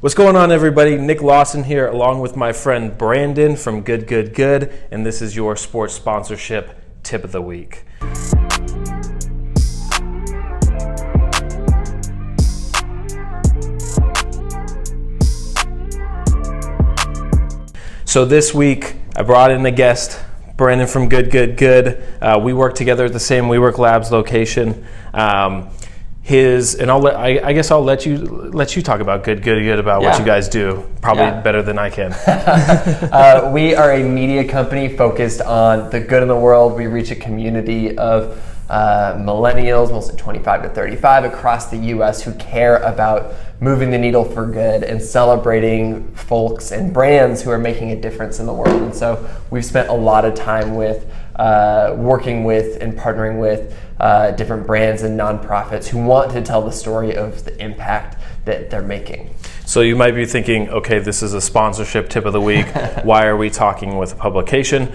What's going on, everybody? Nick Lawson here, along with my friend Branden from GoodGoodGood, and this is your sports sponsorship tip of the week. So this week, I brought in a guest, Branden from GoodGoodGood. We work together at the same WeWork Labs location. I guess I'll let you talk about GoodGoodGood about what you guys do, probably better than I can. We are a media company focused on the good in the world. We reach a community of millennials, mostly 25 to 35, across the U.S. who care about moving the needle for good and celebrating folks and brands who are making a difference in the world. And so we've spent a lot of time with working with and partnering with different brands and nonprofits who want to tell the story of the impact that they're making. So you might be thinking, okay, this is a sponsorship tip of the week. Why are we talking with a publication?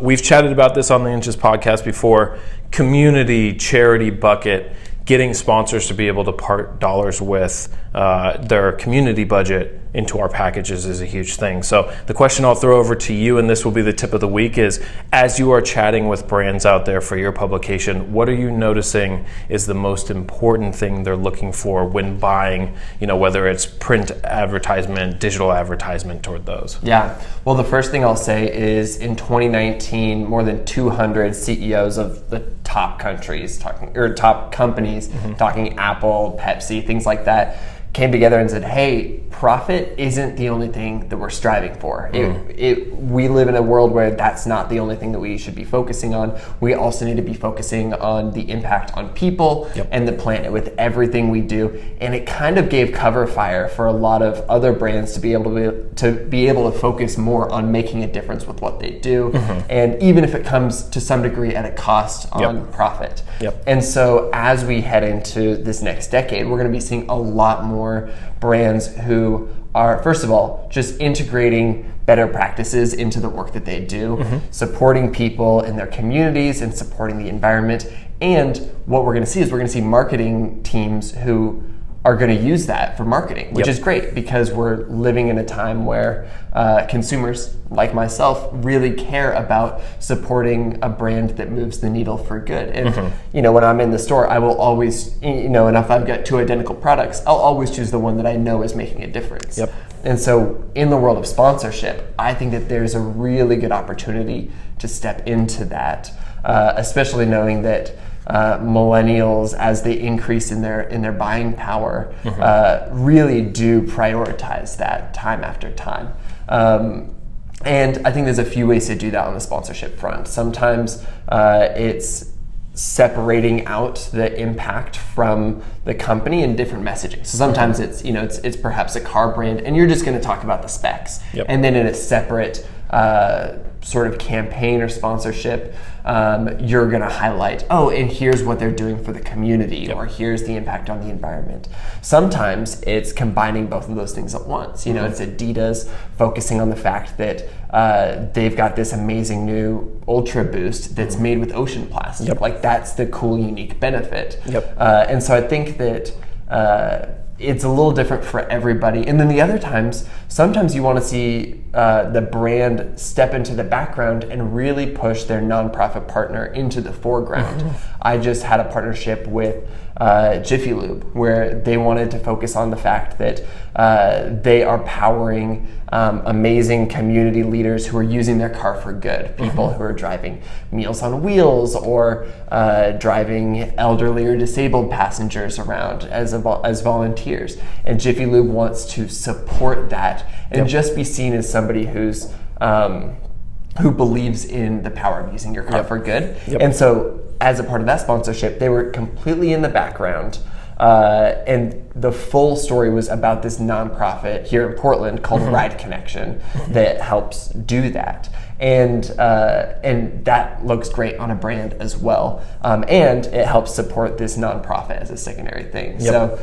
We've chatted about this on the Inches podcast before. Community charity bucket, getting sponsors to be able to part dollars with their community budget into our packages is a huge thing. So the question I'll throw over to you, and this will be the tip of the week, is as you are chatting with brands out there for your publication, what are you noticing is the most important thing they're looking for when buying, whether it's print advertisement, digital advertisement toward those? Yeah, well, the first thing I'll say is in 2019, more than 200 CEOs of the top companies, talking Apple, Pepsi, things like that, came together and said, hey, profit isn't the only thing that we're striving for. We live in a world where that's not the only thing that we should be focusing on. We also need to be focusing on the impact on people and the planet with everything we do. And it kind of gave cover fire for a lot of other brands to be able to focus more on making a difference with what they do. And even if it comes to some degree at a cost on profit. And so as we head into this next decade, we're going to be seeing a lot more brands who are, first of all, just integrating better practices into the work that they do, supporting people in their communities and supporting the environment. And what we're going to see is we're going to see marketing teams who are going to use that for marketing, which is great because we're living in a time where consumers like myself really care about supporting a brand that moves the needle for good. And when I'm in the store, I will always, and if I've got two identical products, I'll always choose the one that I know is making a difference. And so in the world of sponsorship, I think that there's a really good opportunity to step into that, especially knowing that millennials, as they increase in their buying power, really do prioritize that time after time. And I think there's a few ways to do that on the sponsorship front. Sometimes it's separating out the impact from the company in different messaging. So sometimes it's perhaps a car brand and you're just going to talk about the specs. And then in a separate sort of campaign or sponsorship, you're going to highlight, and here's what they're doing for the community, or here's the impact on the environment. Sometimes it's combining both of those things at once. It's Adidas focusing on the fact that they've got this amazing new Ultra Boost that's made with ocean plastic. Like that's the cool, unique benefit. And so I think that it's a little different for everybody. And then the other times, sometimes you want to see the brand step into the background and really push their nonprofit partner into the foreground. I just had a partnership with Jiffy Lube where they wanted to focus on the fact that they are powering amazing community leaders who are using their car for good. People who are driving Meals on Wheels or driving elderly or disabled passengers around as volunteers. And Jiffy Lube wants to support that and just be seen as somebody who's who believes in the power of using your car for good. And so as a part of that sponsorship, they were completely in the background. And the full story was about this nonprofit here in Portland called Ride Connection that helps do that. And that looks great on a brand as well. And it helps support this nonprofit as a secondary thing. So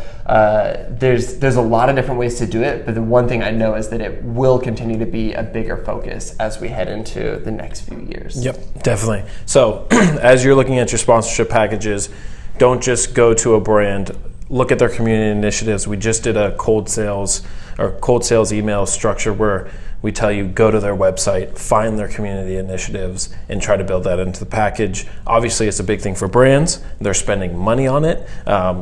there's a lot of different ways to do it, but the one thing I know is that it will continue to be a bigger focus as we head into the next few years. Definitely. So as you're looking at your sponsorship packages, don't just go to a brand. look at their community initiatives. We just did a cold sales email structure where we tell you go to their website, find their community initiatives, and try to build that into the package. Obviously, it's a big thing for brands. They're spending money on it.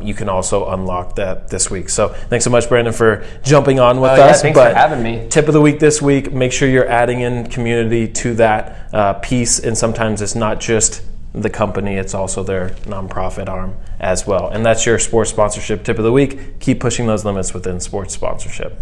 You can also unlock that this week. So thanks so much, Branden, for jumping on with us. Thanks for having me. Tip of the week this week, make sure you're adding in community to that piece. And sometimes it's not just the company, it's also their nonprofit arm as well. And that's your sports sponsorship tip of the week. Keep pushing those limits within sports sponsorship.